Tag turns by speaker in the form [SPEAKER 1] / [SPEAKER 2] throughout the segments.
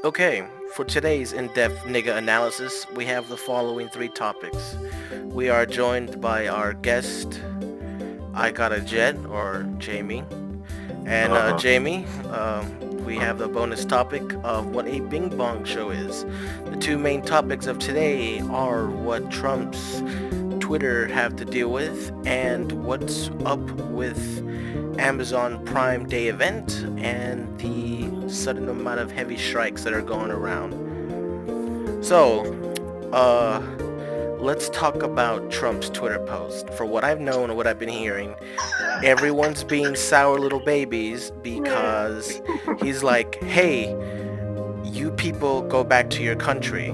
[SPEAKER 1] Okay, for today's in-depth nigga analysis, we have the following three topics. We are joined by our guest, I Got a Jet, or Jamie. And
[SPEAKER 2] Uh-huh.
[SPEAKER 1] Jamie, we have the bonus topic of what a Bing Bong show is. The two main topics of today are what Trump's Twitter have to deal with and what's up with Amazon Prime Day event and the sudden amount of heavy strikes that are going around. So, uh, let's talk about Trump's Twitter post. For what I've known and what I've been hearing, everyone's being sour little babies because he's like, hey, you people go back to your country.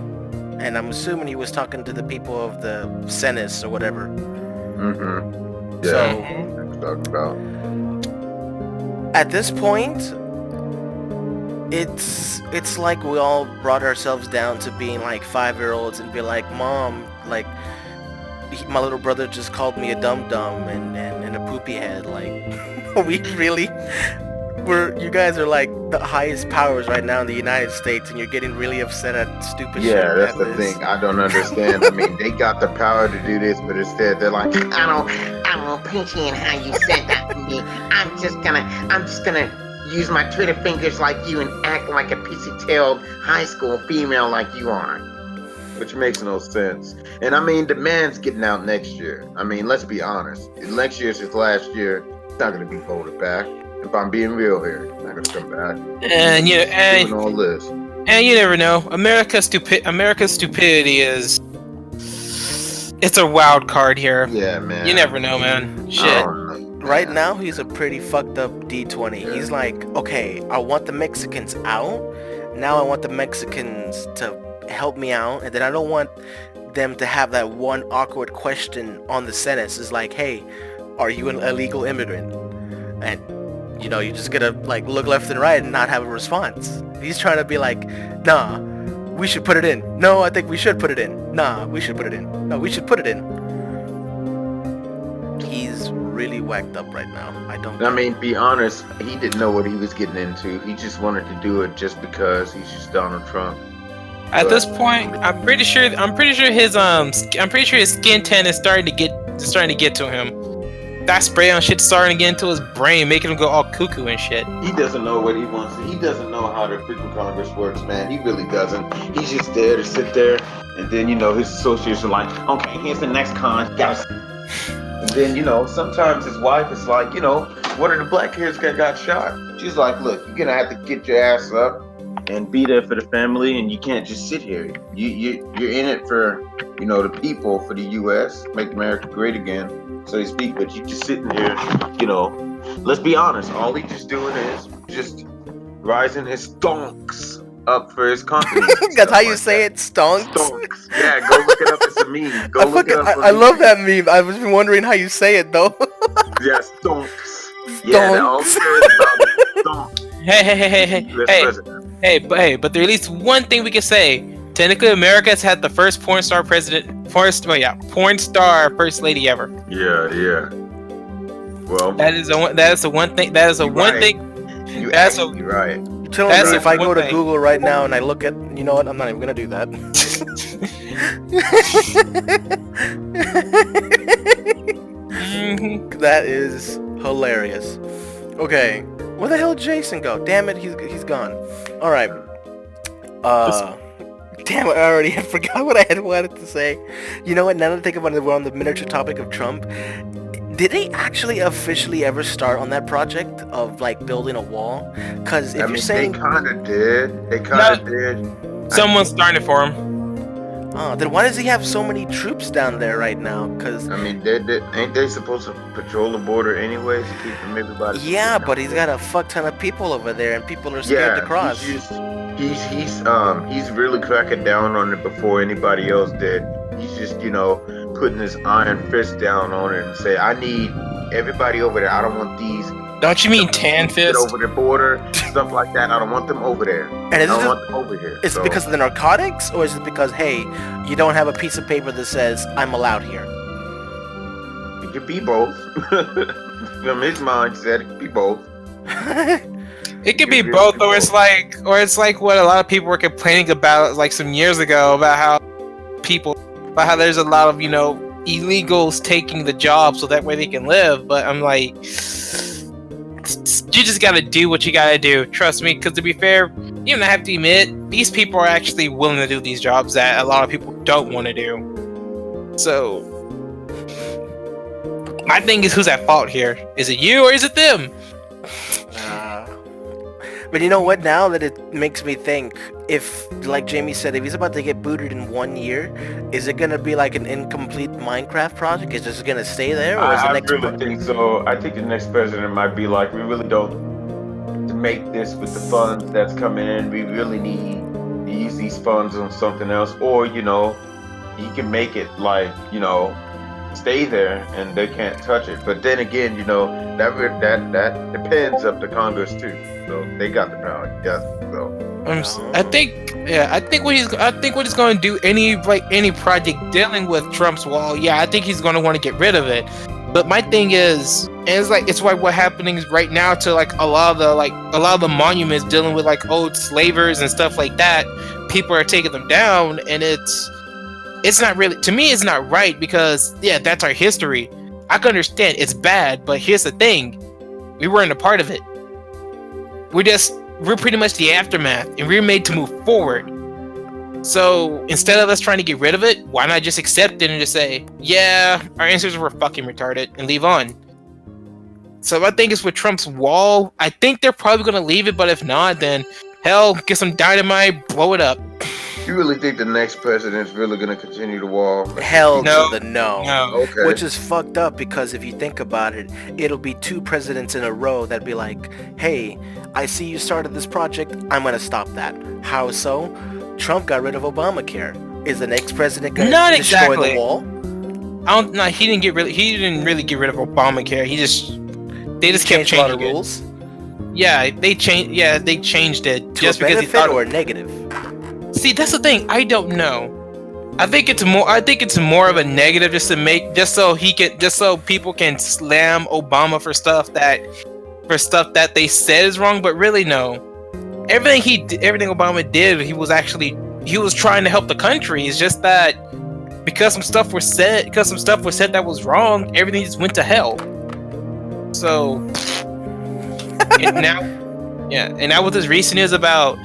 [SPEAKER 1] And I'm assuming he was talking to the people of the Senate or whatever.
[SPEAKER 2] Mm-hmm. Yeah.
[SPEAKER 1] So,
[SPEAKER 3] Mm-hmm.
[SPEAKER 2] That's what I'm talking about.
[SPEAKER 1] at this point, it's like we all brought ourselves down to being like 5-year-olds and be like, Mom, like my little brother just called me a dum dum and a poopy head. Like, we really, you guys are like the highest powers right now in the United States, and you're getting really upset at stupid shit
[SPEAKER 2] Yeah, that's
[SPEAKER 1] at
[SPEAKER 2] the
[SPEAKER 1] this.
[SPEAKER 2] thing. I don't understand. I mean, they got the power to do this, but instead they're like,
[SPEAKER 3] I don't appreciate how you said that to me. I'm just gonna use my Twitter fingers like you and act like a pissy-tailed high school female like you are.
[SPEAKER 2] which makes no sense. And I mean, the man's getting out next year. I mean, let's be honest. Next year's his last year. It's not going to be voted back. If I'm being real here, it's not going to come back.
[SPEAKER 4] And you know,
[SPEAKER 2] Doing all this.
[SPEAKER 4] and you never know. America's stupidity is it's a wild card here.
[SPEAKER 2] Yeah, man.
[SPEAKER 4] You never know, man.
[SPEAKER 2] I
[SPEAKER 4] Shit.
[SPEAKER 2] don't know,
[SPEAKER 1] Right
[SPEAKER 2] man.
[SPEAKER 1] now, he's a pretty fucked up D20.
[SPEAKER 2] Yeah.
[SPEAKER 1] He's like, okay, I want the Mexicans out. Now I want the Mexicans to help me out, and then I don't want them to have that one awkward question on the sentence. Is like, hey, are you an illegal immigrant? And you're just gonna like look left and right and not have a response. He's trying to be like, nah, we should put it in. No, I think we should put it in. Nah, we should put it in. No, we should put it in. He's really whacked up right now.
[SPEAKER 2] I mean, be honest, he didn't know what he was getting into. He just wanted to do it just because he's just Donald Trump.
[SPEAKER 4] At this point, I'm pretty sure his skin tan is starting to get to him. That spray on shit's starting to get into his brain, making him go all cuckoo and shit.
[SPEAKER 2] He doesn't know what he wants. He doesn't know how the freaking Congress works, man. He really doesn't. He's just there to sit there, and then his associates are like, "Okay, here's the next con." And then sometimes his wife is like, "What are the black kids that got shot?" She's like, "Look, you're gonna have to get your ass up and be there for the family, and you can't just sit here. You're in it for the people, for the U.S. Make America great again, so to speak. But you just sitting here, Let's be honest. All he's just doing is just rising his stonks up for his company.
[SPEAKER 1] That's how you say it, stonks.
[SPEAKER 2] Stonks. Yeah, go look it up. It's a meme. Go look it up.
[SPEAKER 1] I love that meme. I was wondering how you say it though.
[SPEAKER 2] Yeah, stonks. Yeah, that all
[SPEAKER 1] Stonks.
[SPEAKER 2] cares about stonks.
[SPEAKER 4] Hey, but there's at least one thing we can say. Technically, America's had the first porn star first lady ever.
[SPEAKER 2] Yeah. Well,
[SPEAKER 4] That is the one thing. That is the
[SPEAKER 2] You're
[SPEAKER 4] one
[SPEAKER 2] right.
[SPEAKER 4] thing.
[SPEAKER 2] you
[SPEAKER 4] That's
[SPEAKER 2] actually right.
[SPEAKER 1] You're telling
[SPEAKER 4] That's
[SPEAKER 1] me if I
[SPEAKER 4] one
[SPEAKER 1] go to
[SPEAKER 4] thing.
[SPEAKER 1] Google right now and I look at, you know what? I'm not even gonna do that.
[SPEAKER 4] Mhm.
[SPEAKER 1] That is hilarious. Okay, where the hell did Jason go? Damn it, he's gone. All right. Damn it, I already forgot what I had wanted to say. You know what? Now that I think about it, we're on the miniature topic of Trump. Did they actually officially ever start on that project of like building a wall? Because if
[SPEAKER 2] I
[SPEAKER 1] you're
[SPEAKER 2] mean,
[SPEAKER 1] saying,
[SPEAKER 2] they kind of did. They kind of did.
[SPEAKER 4] Someone's starting it for him.
[SPEAKER 1] then why does he have so many troops down there right now? Because
[SPEAKER 2] I mean, ain't they supposed to patrol the border anyways to keep from everybody?
[SPEAKER 1] yeah, but he's got a fuck ton of people over there, and people are scared to cross.
[SPEAKER 2] He's really cracking down on it before anybody else did. He's just putting his iron fist down on it and say, I need everybody over there. I don't want these
[SPEAKER 4] Don't you mean tan
[SPEAKER 2] get
[SPEAKER 4] fist?
[SPEAKER 2] over the border, stuff like that. I don't want them over there.
[SPEAKER 1] And
[SPEAKER 2] I
[SPEAKER 1] is
[SPEAKER 2] don't
[SPEAKER 1] it,
[SPEAKER 2] want them over here.
[SPEAKER 1] is it because of the narcotics, or is it because, hey, you don't have a piece of paper that says I'm allowed here?
[SPEAKER 2] It could be both. From his mindset, it could be both.
[SPEAKER 4] It could be both, or it's like what a lot of people were complaining about like some years ago about how there's a lot of illegals taking the job so that way they can live. But I'm like, you just gotta do what you gotta do. Trust me, because to be fair, even I have to admit, these people are actually willing to do these jobs that a lot of people don't want to do. So, my thing is, who's at fault here? Is it you or is it them?
[SPEAKER 1] But you know what? Now that it makes me think, if, like Jamie said, if he's about to get booted in 1 year, is it gonna be like an incomplete Minecraft project? Is this gonna stay there, or is the next?
[SPEAKER 2] I really think so. I think the next president might be like, we really don't to make this with the funds that's coming in. We really need to use these funds on something else, or he can make it like stay there and they can't touch it. But then again, that depends up to Congress too. So they got the power. Yes. So
[SPEAKER 4] I think what he's going to do any project dealing with Trump's wall. Yeah, I think he's going to want to get rid of it. But my thing is, and it's like what happening is right now to like a lot of the monuments dealing with like old slavers and stuff like that. People are taking them down, and it's not really, to me, it's not right, because yeah, that's our history. I can understand it's bad, but here's the thing: we weren't a part of it. We're pretty much the aftermath, and we're made to move forward. So instead of us trying to get rid of it, why not just accept it and just say, yeah, our ancestors were fucking retarded, and leave on? So I think it's with Trump's wall. I think they're probably going to leave it, but if not, then hell, get some dynamite, blow it up.
[SPEAKER 2] You really think the next president's really going to continue the wall?
[SPEAKER 1] Hell
[SPEAKER 4] No.
[SPEAKER 1] to the no.
[SPEAKER 2] Okay.
[SPEAKER 1] Which is fucked up, because if you think about it, it'll be 2 presidents in a row that'd be like, hey, I see you started this project, I'm gonna stop that. How so? Trump got rid of Obamacare. Is the next president gonna
[SPEAKER 4] Not
[SPEAKER 1] destroy
[SPEAKER 4] exactly.
[SPEAKER 1] the wall?
[SPEAKER 4] He didn't really get rid of Obamacare. They just kept
[SPEAKER 1] Changed a lot
[SPEAKER 4] changing
[SPEAKER 1] of
[SPEAKER 4] it.
[SPEAKER 1] rules?
[SPEAKER 4] Yeah, they changed it
[SPEAKER 1] To
[SPEAKER 4] just
[SPEAKER 1] a
[SPEAKER 4] because he
[SPEAKER 1] benefit
[SPEAKER 4] thought.
[SPEAKER 1] or negative?
[SPEAKER 4] See, that's the thing. I don't know. I think it's more of a negative, just so people can slam Obama for stuff that they said is wrong, but really no. Everything Obama did, he was trying to help the country. It's just that because some stuff was said that was wrong, everything just went to hell. So and now with this recent news about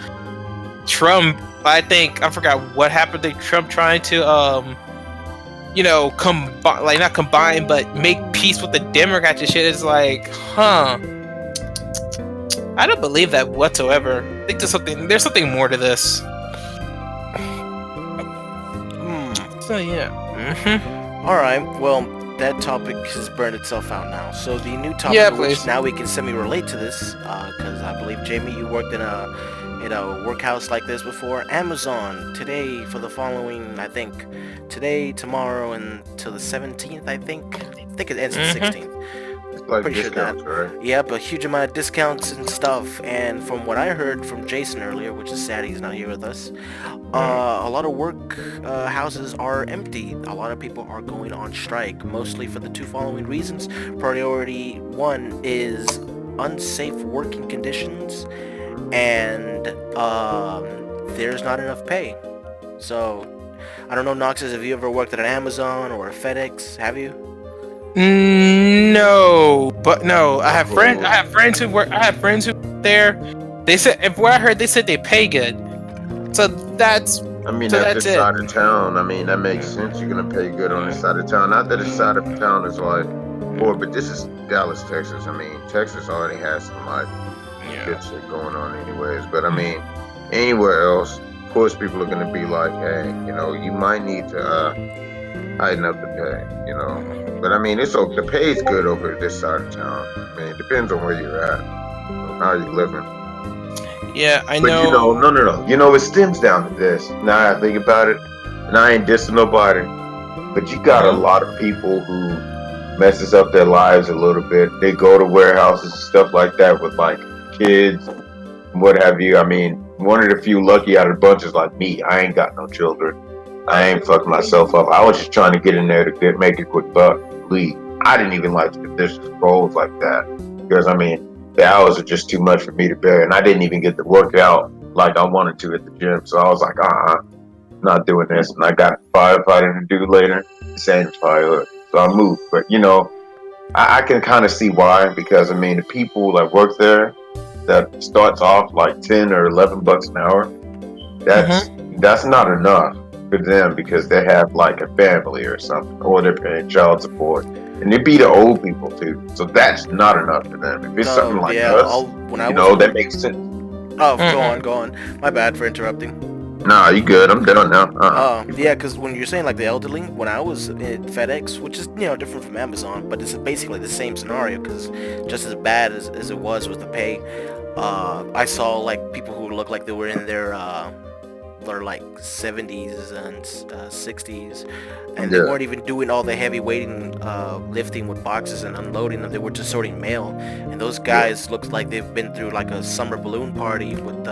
[SPEAKER 4] Trump, I think I forgot what happened to Trump trying to not combine, but make peace with the Democrats and shit. Is like, I don't believe that whatsoever. I think there's something more to this. So yeah.
[SPEAKER 1] Alright, well, that topic has burned itself out now. So the new topic,
[SPEAKER 4] Yeah,
[SPEAKER 1] which
[SPEAKER 4] please.
[SPEAKER 1] now we can semi-relate to this, because I believe, Jamie, you worked in a workhouse like this before. Amazon, today, for the following, I think, today, tomorrow, and till the 17th, I think it ends the 16th.
[SPEAKER 2] Like
[SPEAKER 1] Pretty sure
[SPEAKER 2] discounts, right?
[SPEAKER 1] Yep, a huge amount of discounts and stuff. And from what I heard from Jason earlier, which is sad he's not here with us, a lot of work houses are empty. A lot of people are going on strike, mostly for the 2 following reasons. Priority 1 is unsafe working conditions, and there's not enough pay. So, I don't know, Noxus, have you ever worked at an Amazon or a FedEx? Have you?
[SPEAKER 4] No, but no. I have friends who work there. They said, if what I heard, they said they pay good. So that's.
[SPEAKER 2] I mean,
[SPEAKER 4] So
[SPEAKER 2] that's
[SPEAKER 4] that's
[SPEAKER 2] this
[SPEAKER 4] it.
[SPEAKER 2] side of town. I mean, that makes sense. You're gonna pay good on this side of town. Not that this side of town is like poor, but this is Dallas, Texas. I mean, Texas already has some like good shit going on anyways. But I mean, anywhere else, of course, people are gonna be like, hey, you might need to heighten up the pay, But I mean, the pay is good over this side of town. I mean, it depends on where you're at, how you're living.
[SPEAKER 4] Yeah, I
[SPEAKER 2] But
[SPEAKER 4] know.
[SPEAKER 2] no. It stems down to this. Now I think about it, and I ain't dissing nobody, but you got a lot of people who messes up their lives a little bit. They go to warehouses and stuff like that with like kids, and what have you. I mean, one of the few lucky out of the bunch is like me. I ain't got no children. I ain't fucking myself up. I was just trying to get in there to make a quick buck, leave. I didn't even like the conditions roles like that, because I mean, the hours are just too much for me to bear, and I didn't even get to work out like I wanted to at the gym. So I was like, not doing this. And I got firefighting to do later, same fire. So I moved. But I can kind of see why, because I mean the people that work there that starts off like $10 or $11 an hour. That's not enough for them because they have like a family or something, or they're paying child support, and they be the old people too. So that's not enough for them. If it's something like us, that makes sense.
[SPEAKER 1] Oh, go on. My bad for interrupting.
[SPEAKER 2] Nah, you good. I'm done now.
[SPEAKER 1] Yeah, because when you're saying like the elderly, when I was at FedEx, which is different from Amazon, but it's basically the same scenario because just as bad as it was with the pay, I saw like people who looked like they were in their like 70s and 60s, and they weren't even doing all the heavy weighting, lifting with boxes and unloading them. They were just sorting mail, and those guys looked like they've been through like a summer balloon party with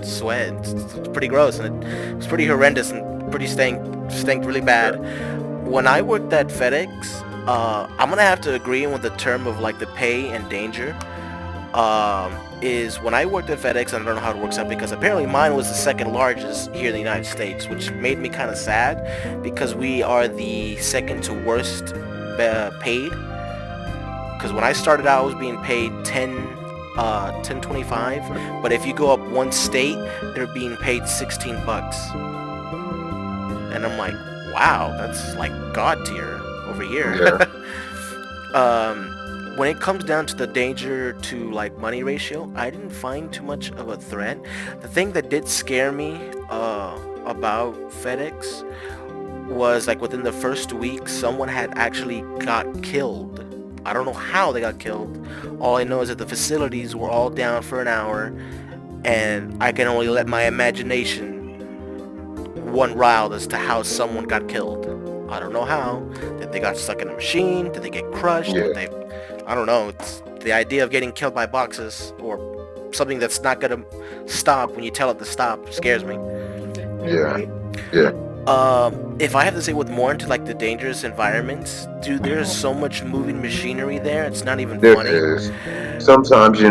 [SPEAKER 1] sweat. It's pretty gross, and it was pretty horrendous and pretty stank really bad. When I worked at FedEx, I'm gonna have to agree with the term of like the pay and danger. Is when I worked at FedEx, and I don't know how it works out because apparently mine was the second largest here in the United States, which made me kind of sad because we are the second to worst paid. Because when I started out, I was being paid $10.25, but if you go up one state, they're being paid $16, and I'm like, wow, that's like God tier over here. When it comes down to the danger to like money ratio, I didn't find too much of a threat. The thing that did scare me about FedEx was like within the first week, someone had actually got killed. I don't know how they got killed. All I know is that the facilities were all down for an hour, and I can only let my imagination run wild as to how someone got killed. I don't know how. Did they got stuck in a machine? Did they get crushed? I don't know. It's the idea of getting killed by boxes or something that's not gonna stop when you tell it to stop scares me. If I have to say with more into like the dangerous environments, dude, there's so much moving machinery there. It's not even funny.
[SPEAKER 2] There is. Sometimes you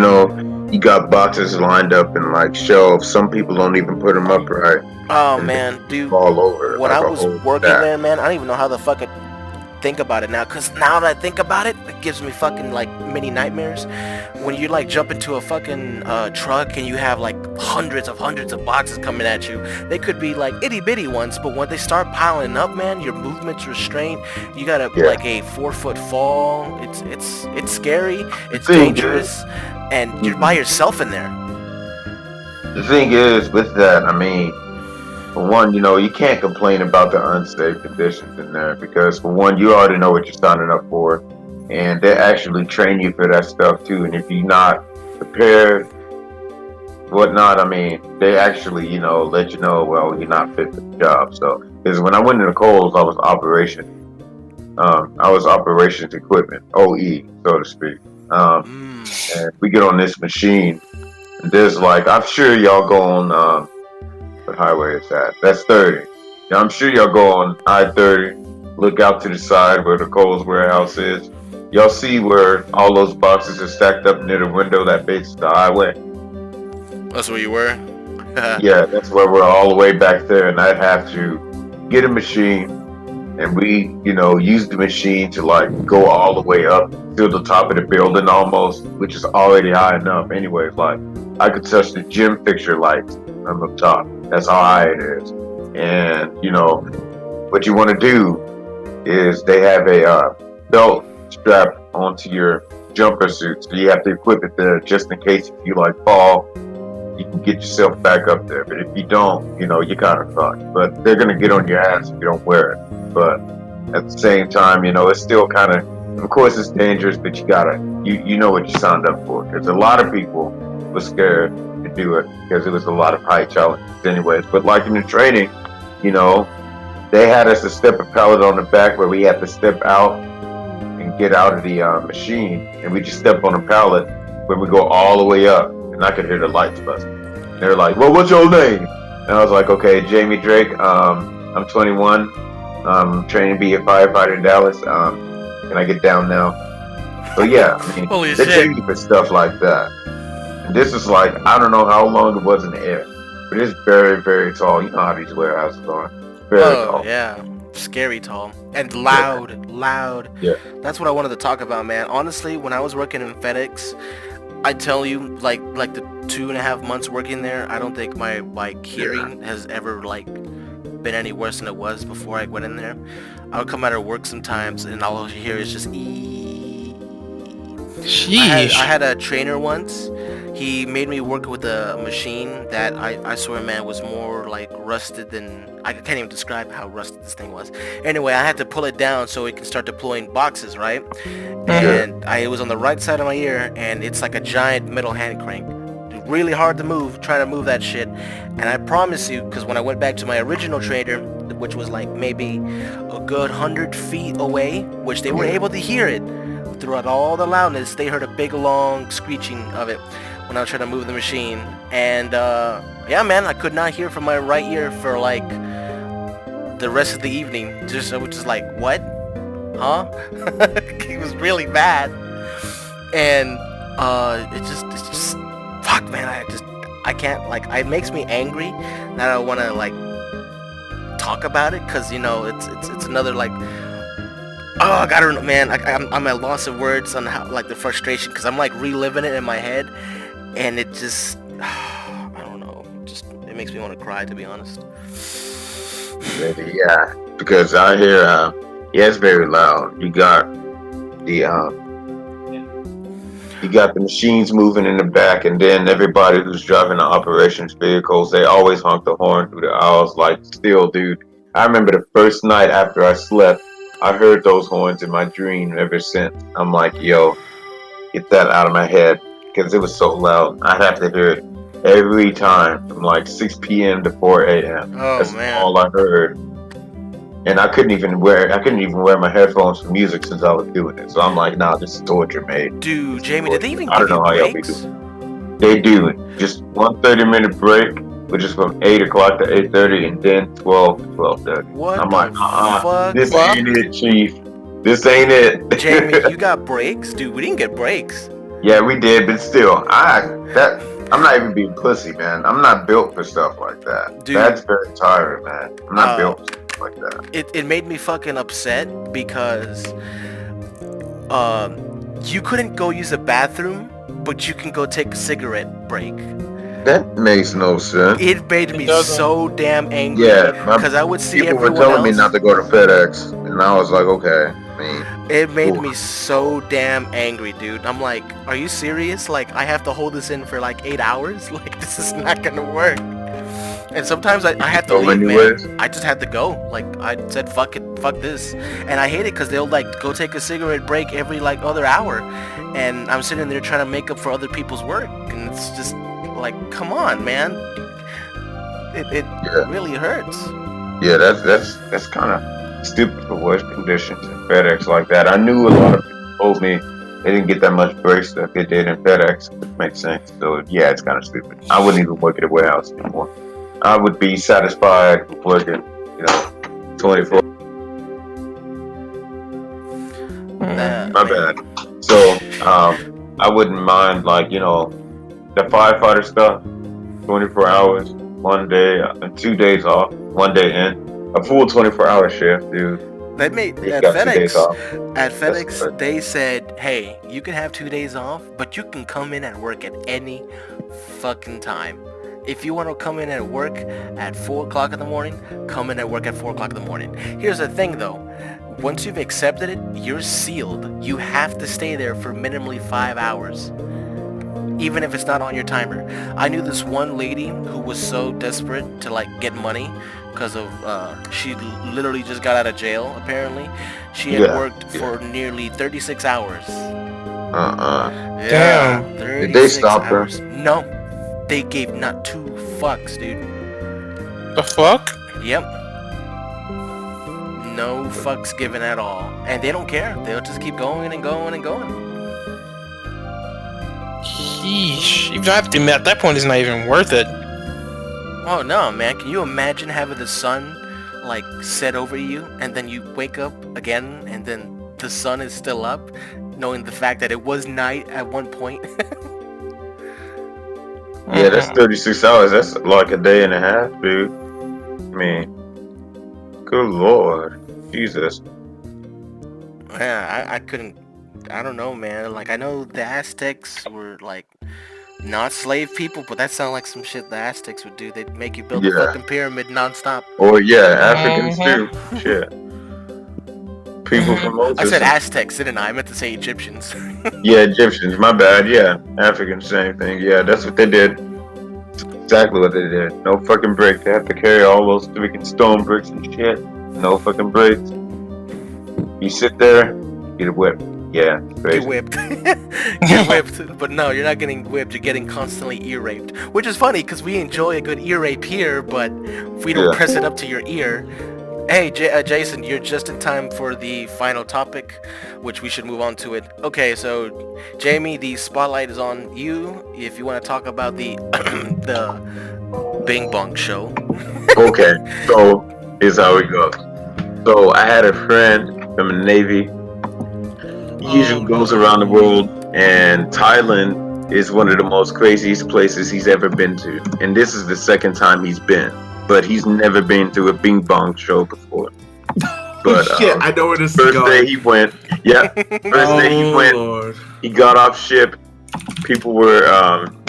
[SPEAKER 2] got boxes lined up in like shelves. Some people don't even put them up right.
[SPEAKER 1] Oh man, dude.
[SPEAKER 2] All over.
[SPEAKER 1] When I was working there, man, I don't even know how the fuck I think about it now, because now that I think about it, it gives me fucking like mini nightmares. When you like jump into a fucking truck and you have like hundreds of boxes coming at you. They could be like itty bitty ones, but when they start piling up, man, your movement's restrained. You gotta like a 4-foot fall. It's scary. It's dangerous, and you're by yourself in there.
[SPEAKER 2] The thing is with that, I mean, for one, you can't complain about the unsafe conditions in there because, for one, you already know what you're signing up for, and they actually train you for that stuff too. And if you're not prepared, whatnot, I mean, they actually, let you know, well, you're not fit for the job. So, because when I went into Kohl's, I was operations equipment, OE, so to speak. And we get on this machine, and there's like, I'm sure y'all go on. What highway is that? That's 30. Yeah, I'm sure y'all go on I-30, look out to the side where the Kohl's warehouse is. Y'all see where all those boxes are stacked up near the window that faces the highway?
[SPEAKER 1] That's where you were?
[SPEAKER 2] Yeah, that's where we're all the way back there, and I'd have to get a machine, and we, use the machine to like go all the way up to the top of the building almost, which is already high enough anyways. Like, I could touch the gym fixture lights from the top. That's how high it is. And, what you want to do is they have a belt strapped onto your jumper suit. So you have to equip it there just in case if you like fall, you can get yourself back up there. But if you don't, you're kind of fucked. But they're going to get on your ass if you don't wear it. But at the same time, it's still kind of course it's dangerous, but you gotta, you know what you signed up for. Because a lot of people were scared to do it because it was a lot of height challenges anyways. But like in the training, they had us to step a pallet on the back where we had to step out and get out of the machine, and we just step on a pallet when we go all the way up, and I could hear the lights buzzing. They're like, well, what's your name? And I was like, okay, Jamie Drake, I'm 21, I'm training to be a firefighter in Dallas, can I get down now? But yeah, I mean,
[SPEAKER 1] Holy
[SPEAKER 2] they
[SPEAKER 1] shit.
[SPEAKER 2] pay you for stuff like that. And this is like, I don't know how long it was in the air, but it's very, very tall. You know how these warehouses are. Very
[SPEAKER 1] Oh
[SPEAKER 2] tall.
[SPEAKER 1] yeah, scary tall and loud.
[SPEAKER 2] Yeah.
[SPEAKER 1] That's what I wanted to talk about, man. Honestly, when I was working in FedEx, I tell you, like the 2.5 months working there, I don't think my hearing has ever been any worse than it was before I went in there. I would come out of work sometimes and all you hear is just I
[SPEAKER 4] Sheesh.
[SPEAKER 1] had a trainer once. He made me work with a machine that I swear, man, was more rusted than I can't even describe how rusted this thing was. Anyway, I had to pull it down so it can start deploying boxes, right? And it was on the right side of my ear, and it's like a giant metal hand crank. Really hard to move, trying to move that shit. And I promise you, because when I went back to my original trainer, which was maybe a good 100 feet away, which they were able to hear it throughout all the loudness, they heard a big long screeching of it when I was trying to move the machine. And yeah, man, I could not hear from my right ear for the rest of the evening. I was just like, what? Huh? It was really bad. And it's just fuck, man. I can't it makes me angry that I want to talk about it, because it's another oh god, I don't know, man. I'm at loss of words on how the frustration, because I'm reliving it in my head, and it just I don't know, it makes me want to cry, to be honest.
[SPEAKER 2] Maybe, yeah, because I hear, yeah, it's very loud. You got the machines moving in the back, and then everybody who's driving the operations vehicles, they always honk the horn through the aisles. Still, dude, I remember the first night after I slept, I heard those horns in my dream ever since. I'm like, yo, get that out of my head, because it was so loud. I have to hear it every time from 6 p.m. to 4 a.m.
[SPEAKER 1] Oh,
[SPEAKER 2] That's
[SPEAKER 1] man.
[SPEAKER 2] all I heard. And I couldn't even wear my headphones for music since I was doing it. So I'm like, nah, this is torture, mate.
[SPEAKER 1] Dude, Jamie, did they even
[SPEAKER 2] I
[SPEAKER 1] give
[SPEAKER 2] don't know how
[SPEAKER 1] you
[SPEAKER 2] y'all be
[SPEAKER 1] breaks?
[SPEAKER 2] doing. They do. Just one 30-minute break, which is from 8 o'clock to 8:30, and then 12 to 12:30.
[SPEAKER 1] What
[SPEAKER 2] I'm
[SPEAKER 1] the
[SPEAKER 2] like,
[SPEAKER 1] fuck?
[SPEAKER 2] this ain't it, Chief. This ain't it.
[SPEAKER 1] Jamie, you got breaks? Dude, we didn't get breaks.
[SPEAKER 2] Yeah, we did, but still, I'm not even being pussy, man. I'm not built for stuff like that.
[SPEAKER 1] Dude.
[SPEAKER 2] That's very tiring, man. I'm not built for stuff like that.
[SPEAKER 1] It made me fucking upset because you couldn't go use the bathroom, but you can go take a cigarette break.
[SPEAKER 2] That makes no sense.
[SPEAKER 1] It made me
[SPEAKER 4] doesn't.
[SPEAKER 1] so damn angry.
[SPEAKER 2] Yeah,
[SPEAKER 1] because I would see
[SPEAKER 2] people were
[SPEAKER 1] everyone
[SPEAKER 2] telling me
[SPEAKER 1] else.
[SPEAKER 2] not to go to FedEx, and I was like, okay. I mean,
[SPEAKER 1] It made
[SPEAKER 2] Ooh.
[SPEAKER 1] me so damn angry, dude. I'm like, are you serious? I have to hold this in for 8 hours? This is not gonna work. And sometimes I have to
[SPEAKER 2] So
[SPEAKER 1] leave, man.
[SPEAKER 2] anyways.
[SPEAKER 1] I just had to go. I said, fuck it, fuck this. And I hate it because they'll go take a cigarette break every other hour. And I'm sitting there trying to make up for other people's work. And it's just come on, man. It really hurts.
[SPEAKER 2] Yeah, that's kind of stupid for worse conditions in FedEx like that. I knew a lot of people told me they didn't get that much breaks that they did in FedEx. It makes sense. So yeah, it's kind of stupid. I wouldn't even work at a warehouse anymore. I would be satisfied with working, 24. My bad. So I wouldn't mind the firefighter stuff, 24 hours, 1 day, 2 days off, 1 day in, a full 24-hour shift, dude.
[SPEAKER 1] They made
[SPEAKER 2] You
[SPEAKER 1] at
[SPEAKER 2] got 2 days off.
[SPEAKER 1] FedEx,
[SPEAKER 2] good.
[SPEAKER 1] they said, hey, you can have 2 days off, but you can come in and work at any fucking time. If you want to come in and work at 4 o'clock in the morning, come in and work at 4 o'clock in the morning. Here's the thing though, once you've accepted it, you're sealed. You have to stay there for minimally 5 hours, even if it's not on your timer. I knew this one lady who was so desperate to get money because of she literally just got out of jail. Apparently she had worked for nearly 36 hours.
[SPEAKER 4] Damn.
[SPEAKER 1] 36
[SPEAKER 2] Did they stop her?
[SPEAKER 1] hours. No, they gave not 2 fucks, dude.
[SPEAKER 4] The fuck?
[SPEAKER 1] Yep. No fucks given at all, and they don't care. They'll just keep going and going and going.
[SPEAKER 4] Yeesh. Even I have to admit, at that point, it's not even worth it.
[SPEAKER 1] Oh no, man! Can you imagine having the sun set over you, and then you wake up again, and then the sun is still up? knowing the fact that it was night at one point.
[SPEAKER 2] Yeah, that's 36 hours. That's like a day and a half, dude. I mean, good lord, Jesus.
[SPEAKER 1] Yeah, I couldn't. I don't know, man. Like I know the Aztecs were like not slave people, but that sounds like some shit the Aztecs would do. They'd make you build a
[SPEAKER 2] Yeah.
[SPEAKER 1] fucking pyramid nonstop.
[SPEAKER 2] Or yeah, Africans too. Shit. People from Moses.
[SPEAKER 1] I said Aztecs, didn't I? I meant to say Egyptians.
[SPEAKER 2] Yeah, Egyptians. My bad. Yeah, Africans, same thing. Yeah, that's what they did. Exactly what they did. No fucking bricks. They have to carry all those freaking stone bricks and shit. No fucking bricks. You sit there, get whipped. Yeah, crazy.
[SPEAKER 1] Get whipped. Get whipped. But no, you're not getting whipped. You're getting constantly ear raped. Which is funny because we enjoy a good ear rape here, but if we don't
[SPEAKER 2] Yeah.
[SPEAKER 1] press it up to your ear. Hey, Jason, you're just in time for the final topic, which we should move on to it. Okay, so Jamie, the spotlight is on you. If you want to talk about the the Bing Bong show.
[SPEAKER 2] Okay, so here's how it goes. So I had a friend from the Navy. He usually goes around the world, and Thailand is one of the most craziest places he's ever been to. And this is the second time he's been, but he's never been to a Bing Bong show before. But
[SPEAKER 5] Shit, I know where this is
[SPEAKER 2] first
[SPEAKER 5] going.
[SPEAKER 2] day he went, yeah, first day he went,
[SPEAKER 5] Lord.
[SPEAKER 2] he got off ship. People were,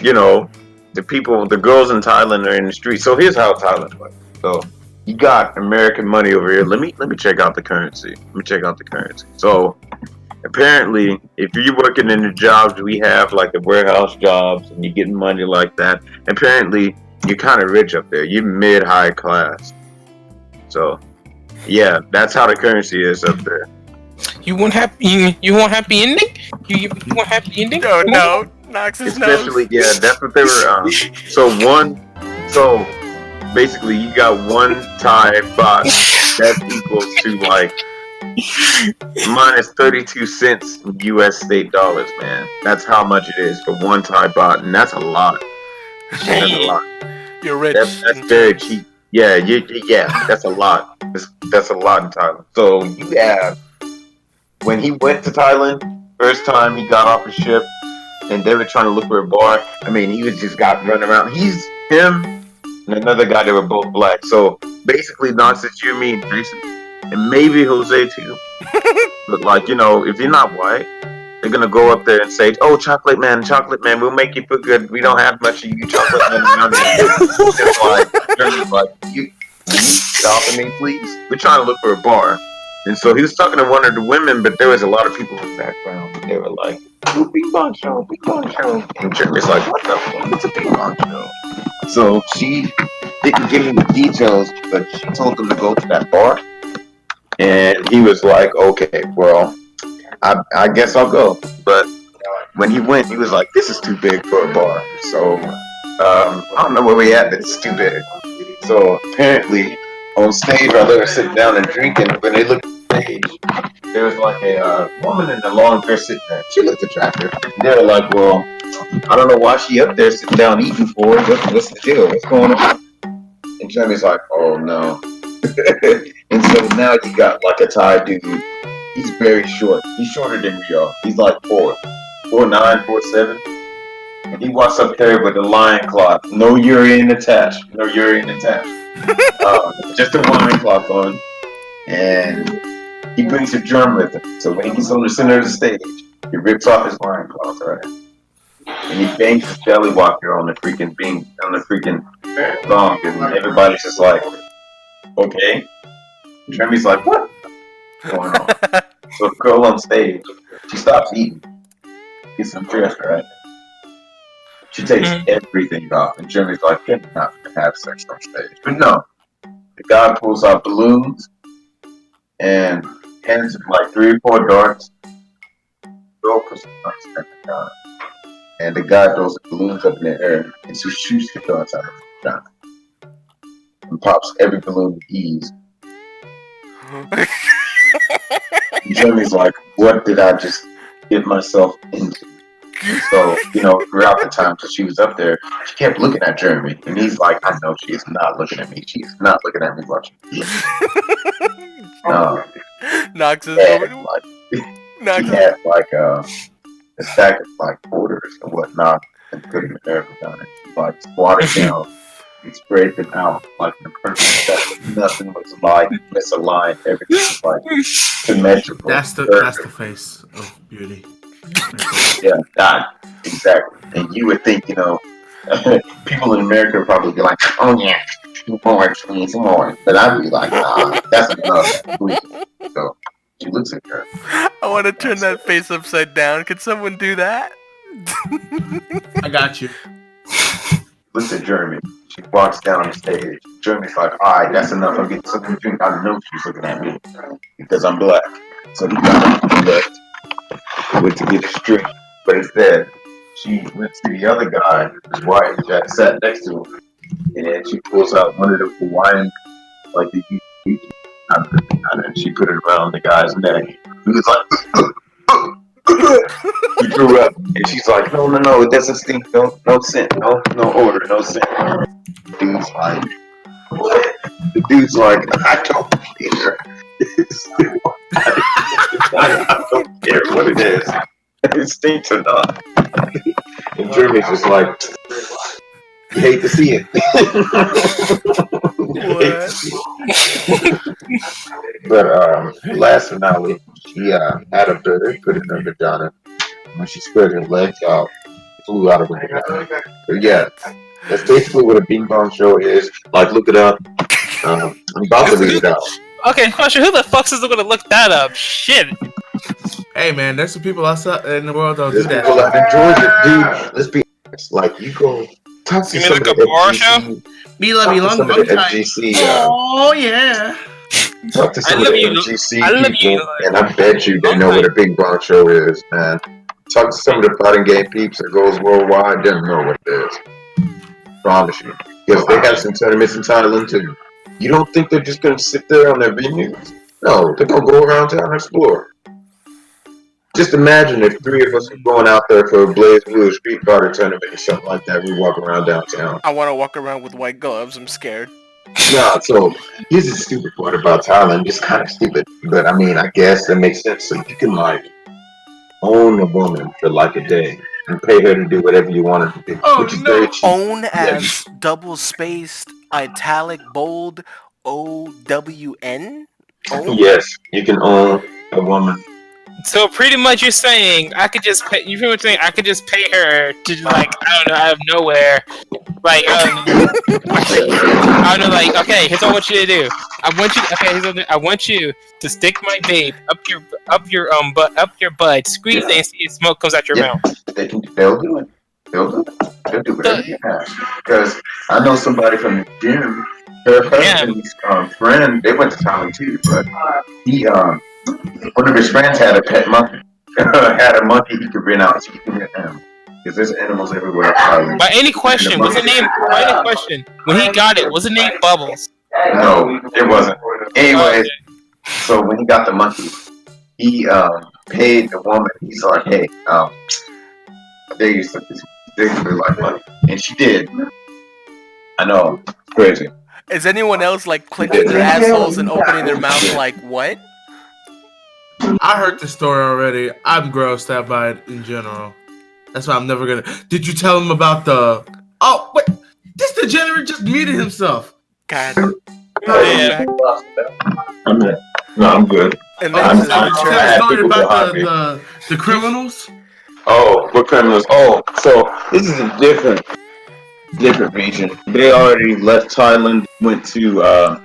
[SPEAKER 2] the girls in Thailand are in the street. So here's how Thailand works. So you got American money over here. Let me check out the currency. So apparently, if you're working in the jobs we have, like the warehouse jobs, and you're getting money like that, apparently you're kind of rich up there. You're mid-high class. So yeah, that's how the currency is up there.
[SPEAKER 4] You want happy? You want happy ending? You want happy ending?
[SPEAKER 1] No, Knox his nose.
[SPEAKER 2] Especially, yeah, that's what they were. So basically, you got one Thai baht that's equals to like minus 32 cents U.S. state dollars, man. That's how much it is for one Thai baht, and that's a lot. That's a lot.
[SPEAKER 1] You're rich.
[SPEAKER 2] That's very cheap. Yeah, yeah, that's a lot. That's a lot in Thailand. So you have, when he went to Thailand, first time he got off the ship, and they were trying to look for a bar. I mean, he was just got running around. Him, and another guy, they were both black. So basically, not just you, me, and Jason, and maybe Jose too. But like, if you're not white, they're gonna go up there and say, "Oh, chocolate man, we'll make you feel good. We don't have much of you, chocolate man." Just like, you stopping me, please? We're trying to look for a bar. And so he was talking to one of the women, but there was a lot of people in the background. They were like, "Ooh, Bing Bong show, Bing Bong show." And Jeremy's like, "What the fuck? It's a Bing Bong show." So she didn't give him the details, but she told him to go to that bar. And he was like, "Okay, well, I guess I'll go." But when he went, he was like, "This is too big for a bar." So I don't know where we at, but it's too big. So apparently on stage, while they were sitting down and drinking, when they looked at the stage, there was like a woman in the long dress sitting there. She looked attractive. They were like, "Well, I don't know why she up there sitting down eating for it. What's the deal? What's going on?" And Jeremy's like, "Oh no." And so now you got like a Thai dude. He's very short. He's shorter than we are. He's like 4'9", 4'7". And he walks up there with a lion cloth. No urine attached. Just a lion cloth on. And he brings a drum with him. So when he gets on the center of the stage, he rips off his lion cloth, right? And he bangs his belly walker on the freaking gong. And everybody's just like, okay. Jeremy's like, what? What's going on? So the girl on stage, she stops eating. Gets some dress, right? She takes everything off. And Jeremy's like, you're not going to have sex on stage. But no. The guy pulls out balloons and hands him like 3 or 4 darts. Girl puts some darts at the guy. And the guy throws the balloons up in the air and she shoots the darts out of the guy. And pops every balloon with ease. Jeremy's like, what did I just get myself into? So, throughout the time that she was up there, she kept looking at Jeremy. And he's like, I know she is not looking at me. She is not looking at me watching.
[SPEAKER 1] Knox is
[SPEAKER 2] over.
[SPEAKER 1] Not
[SPEAKER 2] She had like a stack of like quarters and whatnot and put them in there down and like squatted down and spread them out like in a perfect stack. Nothing was like misaligned. Everything was like symmetrical.
[SPEAKER 5] That's the face of beauty.
[SPEAKER 2] Yeah, that exactly. And you would think, people in America would probably be like, "Oh yeah, two more, please, more." But I'd be like, "Nah, that's enough." Please. So she looks at her.
[SPEAKER 1] I want to turn that face upside down. Could someone do that?
[SPEAKER 5] I got you.
[SPEAKER 2] Looks at Jeremy. She walks down the stage. Jeremy's like, "All right, that's enough. I'm getting something to drink." I know she's looking at me because I'm black. So he got up and left. Went to get a drink, but instead she went to the other guy, his wife, that sat next to him, and then she pulls out one of the Hawaiian, like the and she put it around the guy's neck. He was like, he threw up, and she's like, no, it doesn't stink, no scent, no odor, no scent. The dude's like, what? The dude's like, I don't care. I don't care what it is. It stinks or not. And Jeremy's just like, you hate to see it. But last finale, she had a bird, put it in her vagina. When she spread her legs out, it flew out of her vagina. But yeah, that's basically what a Bing Bong show is. Like, look it up. I'm about to read it out.
[SPEAKER 4] Okay, question: who the fuck is going to look that up? Shit.
[SPEAKER 5] Hey man, there's some people outside in the world that do that.
[SPEAKER 2] People out in Georgia, dude. Let's be honest. Like, you go talk to some of the FGC.
[SPEAKER 5] Mila be long
[SPEAKER 2] FGC.
[SPEAKER 5] Oh yeah.
[SPEAKER 2] Talk to some of the FGC people, and I bet you they know what a Bing Bong show is, man. Talk to some of the fighting game peeps that goes worldwide, they don't know what it is. Promise you. Because they have some tournaments in Thailand too. You don't think they're just going to sit there on their venues? No, they're going to go around town and explore. Just imagine if three of us were going out there for a Blaze Blue Street Fighter tournament or something like that. We walk around downtown.
[SPEAKER 1] I want to walk around with white gloves. I'm scared.
[SPEAKER 2] No, so here's the stupid part about Thailand. It's kind of stupid, but I mean, I guess it makes sense. So you can like own a woman for like a day and pay her to do whatever you want her to do, which is very cheap.
[SPEAKER 1] Own as double spaced, italic, bold, OWN? Own?
[SPEAKER 2] Yes, you can own a woman.
[SPEAKER 4] So pretty much you're saying I could just pay. You pretty much saying I could just pay her to like I don't know out of nowhere, like I don't know, like okay, here's what I want you to do. I want you to stick my babe up your butt, squeeze it, and see if smoke comes out your mouth.
[SPEAKER 2] They'll do it. They'll do whatever you have. Because I know somebody from the gym. Her husband's friend, they went to Thailand too, but he one of his friends had a pet monkey. Had a monkey he could rent out so you can rent him. Because there's animals everywhere.
[SPEAKER 4] By any question, what's the name? By any question, when he got it, was the name Bubbles?
[SPEAKER 2] No, it wasn't. Anyway, so when he got the monkey, he paid the woman. He's like, hey, they used to ridiculously like money, and she did. I know, it's crazy.
[SPEAKER 1] Is anyone else like clenching their assholes and opening their mouth like what?
[SPEAKER 5] I heard the story already. I'm grossed out by it in general. That's why I'm never gonna. Did you tell him about the? Oh wait, this degenerate just muted himself.
[SPEAKER 1] God.
[SPEAKER 4] Yeah.
[SPEAKER 2] I'm good.
[SPEAKER 1] And
[SPEAKER 5] Tell a story about the criminals.
[SPEAKER 2] Oh, what criminals? Oh, so this is a different region. They already left Thailand, went to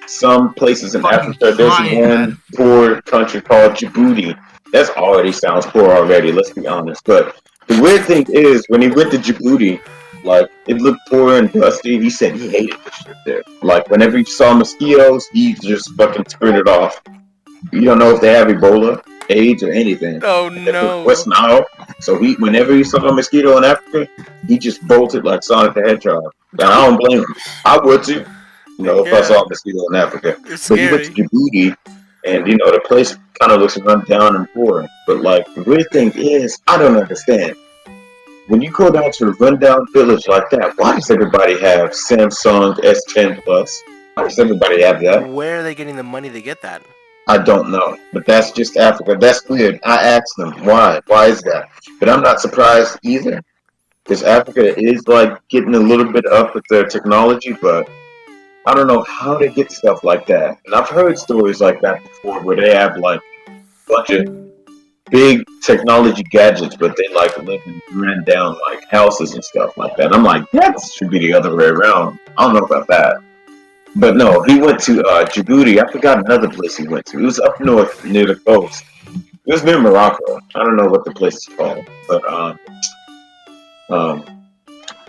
[SPEAKER 2] some places in Africa. There's one poor country called Djibouti. That already sounds poor already, let's be honest. But the weird thing is, when he went to Djibouti, like, it looked poor and dusty. He said he hated the shit there. Like, whenever he saw mosquitoes, he just fucking sprinted off. You don't know if they have Ebola, AIDS, or anything.
[SPEAKER 1] Oh no.
[SPEAKER 2] West Nile. So whenever he saw a mosquito in Africa, he just bolted like Sonic the Hedgehog. And I don't blame him. I would too. If I saw a mosquito in Africa. But he went to Djibouti, and the place kind of looks run down and poor. But like, the weird thing is, I don't understand. When you go down to a rundown village like that, why does everybody have Samsung S10 Plus? Why does everybody have that?
[SPEAKER 1] Where are they getting the money to get that?
[SPEAKER 2] I don't know, but that's just Africa. That's weird. I asked them why. Why is that? But I'm not surprised either, because Africa is like getting a little bit up with their technology, but I don't know how they get stuff like that. And I've heard stories like that before, where they have like a bunch of big technology gadgets, but they like live in ran down like houses and stuff like that. And I'm like, that should be the other way around. I don't know about that. But no, he went to Djibouti. I forgot another place he went to. It was up north near the coast. It was near Morocco. I don't know what the place is called, but um,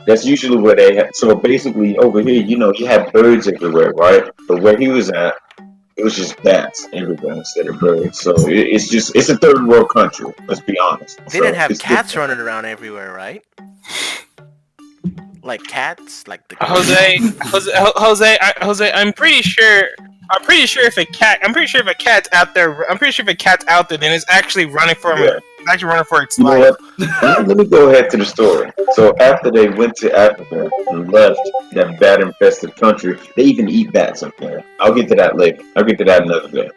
[SPEAKER 2] that's usually where they had. So basically, over here, you have birds everywhere, right? But where he was at, it was just bats everywhere instead of birds. So it's a third world country. Let's be honest.
[SPEAKER 1] They
[SPEAKER 2] So
[SPEAKER 1] didn't have
[SPEAKER 2] it's
[SPEAKER 1] cats
[SPEAKER 2] different.
[SPEAKER 1] running around everywhere, right? Like cats, like the
[SPEAKER 4] Jose, I'm pretty sure if a cat's out there, then it's actually running for
[SPEAKER 2] Yeah.
[SPEAKER 4] it's actually running for its
[SPEAKER 2] You know
[SPEAKER 4] life.
[SPEAKER 2] what? Let me go ahead to the story. So after they went to Africa and left that bat-infested country, they even eat bats up there. I'll get to that later. I'll get to that another day.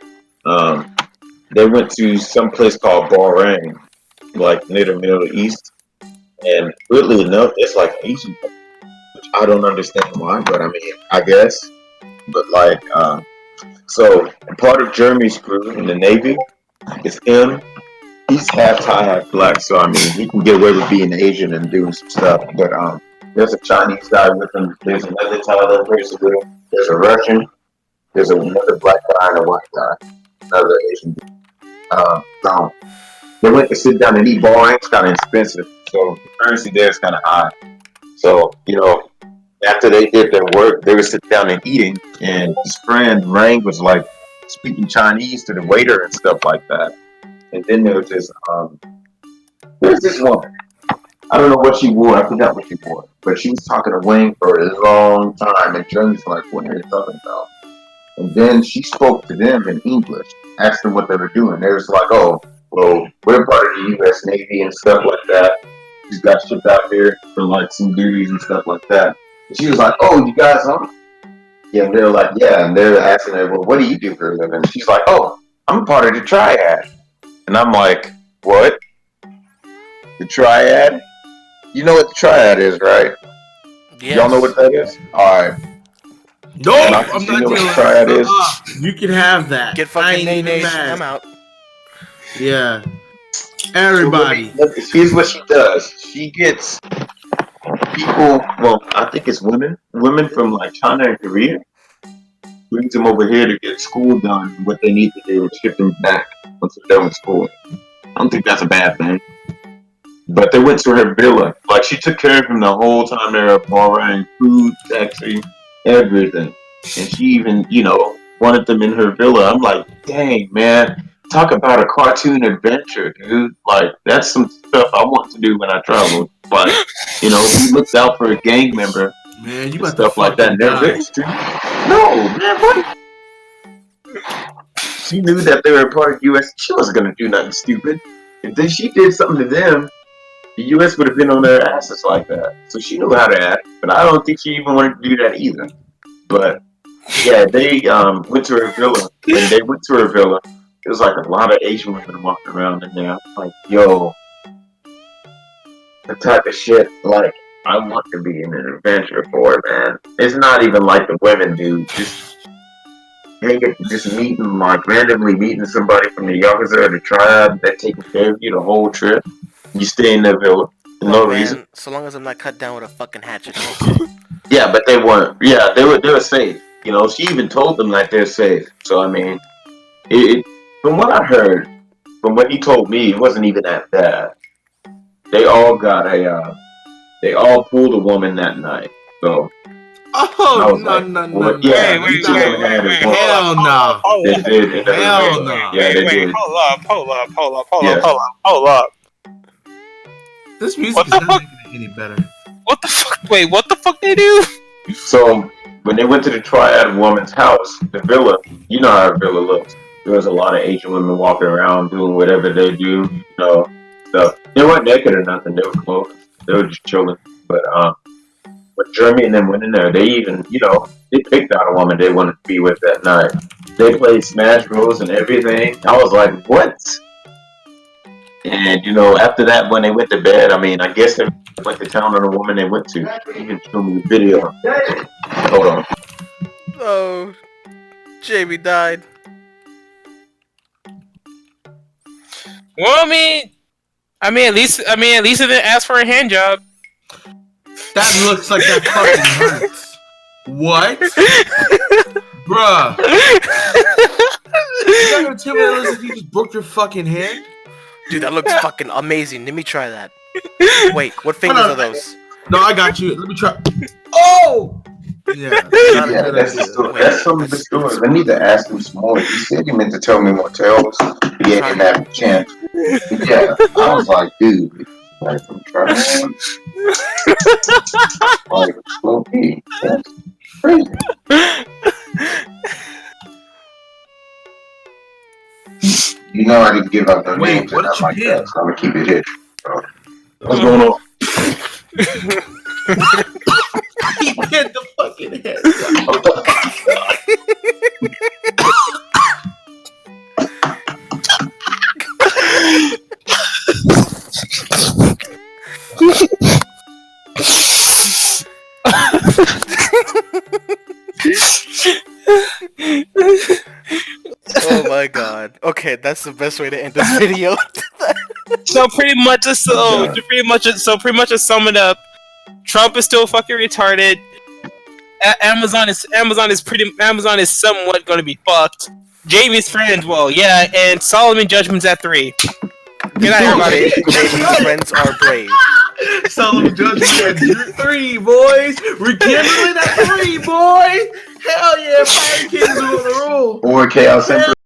[SPEAKER 2] They went to some place called Bahrain, like near the Middle East, and weirdly enough, it's like Asian, which I don't understand why, but I mean, I guess. But like, so part of Jeremy's crew in the Navy is him. He's half Thai, half black, so I mean, he can get away with being Asian and doing some stuff. But there's a Chinese guy with him. There's another Thailand person with him. There's a Russian. There's another black guy and a white guy. Another Asian. So they went to sit down and eat. Bahrain's kind of expensive, so the currency there is kind of high. So after they did their work, they would sit down and eating. And his friend Rang was like speaking Chinese to the waiter and stuff like that. And then there was there's this woman. I don't know what she wore. I forgot what she wore. But she was talking to Wayne for a long time. And Jeremy's like, what are you talking about? And then she spoke to them in English, asked them what they were doing. They was like, oh, well, we're part of the U.S. Navy and stuff like that. She's got shipped out here for like some duties and stuff like that. And she was like, oh, you guys, huh? Yeah, and they're like, yeah. And they're asking her, well, what do you do for a living? She's like, oh, I'm part of the Triad. And I'm like, what? The Triad? You know what the Triad is, right?
[SPEAKER 1] yes.
[SPEAKER 2] Y'all know what that is? Alright.
[SPEAKER 5] No,
[SPEAKER 2] Marcus,
[SPEAKER 5] I'm
[SPEAKER 2] you
[SPEAKER 5] not
[SPEAKER 2] know what
[SPEAKER 5] dealing
[SPEAKER 2] the Triad is?
[SPEAKER 5] You can have that.
[SPEAKER 1] Get
[SPEAKER 5] I
[SPEAKER 1] fucking
[SPEAKER 5] ain't even
[SPEAKER 1] nay-nays.
[SPEAKER 5] mad.
[SPEAKER 1] I'm out.
[SPEAKER 5] Yeah. Everybody.
[SPEAKER 2] Here's what she does. She gets people, well, I think it's women from like China and Korea, brings them over here to get school done, what they need to do, and ship them back once they're done with school. I don't think that's a bad thing. But they went to her villa. Like, she took care of him the whole time they were at Bahrain. Food, taxi, everything. And she even, wanted them in her villa. I'm like, dang, man. Talk about a cartoon adventure, dude. Like, that's some stuff I want to do when I travel. Like, he looked out for a gang member
[SPEAKER 5] Man, you
[SPEAKER 2] and
[SPEAKER 5] about
[SPEAKER 2] stuff
[SPEAKER 5] to
[SPEAKER 2] like that. And they're
[SPEAKER 5] die.
[SPEAKER 2] rich, too. No, man, what? She knew that they were a part of the U.S. She wasn't going to do nothing stupid. If then she did something to them, the U.S. would have been on their asses like that. So she knew how to act. But I don't think she even wanted to do that either. But, yeah, they went to her villa. When they went to her villa, it was like a lot of Asian women walking around in there. I'm like, yo, the type of shit, like, I want to be in an adventure for, man. It's not even like the women do. Just meeting, like, randomly meeting somebody from the Yakuza or the Triad that taking care of you the whole trip. You stay in their villa for no reason.
[SPEAKER 1] So long as I'm not cut down with a fucking hatchet. Okay.
[SPEAKER 2] Yeah, but they weren't. Yeah, they were safe. She even told them that they're safe. So, I mean, from what I heard, from what he told me, it wasn't even that bad. They all pulled a woman that night. So,
[SPEAKER 5] Oh,
[SPEAKER 2] no.
[SPEAKER 4] Wait,
[SPEAKER 5] hell no.
[SPEAKER 2] They did.
[SPEAKER 5] Hell no.
[SPEAKER 2] Yeah, they did.
[SPEAKER 4] Hold up.
[SPEAKER 5] This music
[SPEAKER 4] What
[SPEAKER 5] is
[SPEAKER 4] the
[SPEAKER 5] not
[SPEAKER 4] fuck?
[SPEAKER 5] making it any better.
[SPEAKER 4] What the fuck? Wait, what the fuck they do?
[SPEAKER 2] So, when they went to the Triad woman's house, the villa, you know how her villa looks. There was a lot of Asian women walking around doing whatever they do, stuff. They weren't naked or nothing. They were clothed. They were just chilling. But when Jeremy and them went in there, they even, they picked out a woman they wanted to be with that night. They played Smash Bros. And everything. I was like, what? And after that, when they went to bed, I guess they went to town on the woman they went to. You can show me the video. Hold on.
[SPEAKER 1] Oh, Jamie died.
[SPEAKER 4] Well, at least it didn't ask for a hand job.
[SPEAKER 5] That looks like that fucking hurts. What? Bruh. You're not gonna tell me that looks like you just broke your fucking hand?
[SPEAKER 1] Dude, that looks fucking amazing. Let me try that. Wait, what fingers are those?
[SPEAKER 5] No, I got you. Let me try. Oh! Yeah.
[SPEAKER 2] Yeah, that's some of the stories. I need to ask him some more. He said he meant to tell me more tales. He didn't have a chance. Yeah, I was like, dude, like from trying. Like, okay, that's crazy. I didn't give out no names and nothing like that, so I'm gonna keep it here. So, what's going on?
[SPEAKER 5] He hit the fucking head.
[SPEAKER 1] Oh my god. Okay, that's the best way to end this video.
[SPEAKER 4] So pretty much to sum it up, Trump is still fucking retarded. Amazon is somewhat going to be fucked. Jamie's friends, well, yeah, and Solomon Judgment's at 3. Good night, everybody.
[SPEAKER 1] Jamie's friends are brave.
[SPEAKER 5] Solomon Judgment at 3, boys. We're gambling at 3, boys. Hell yeah, Fire Kings are on the roll.
[SPEAKER 2] Or Chaos Emperor.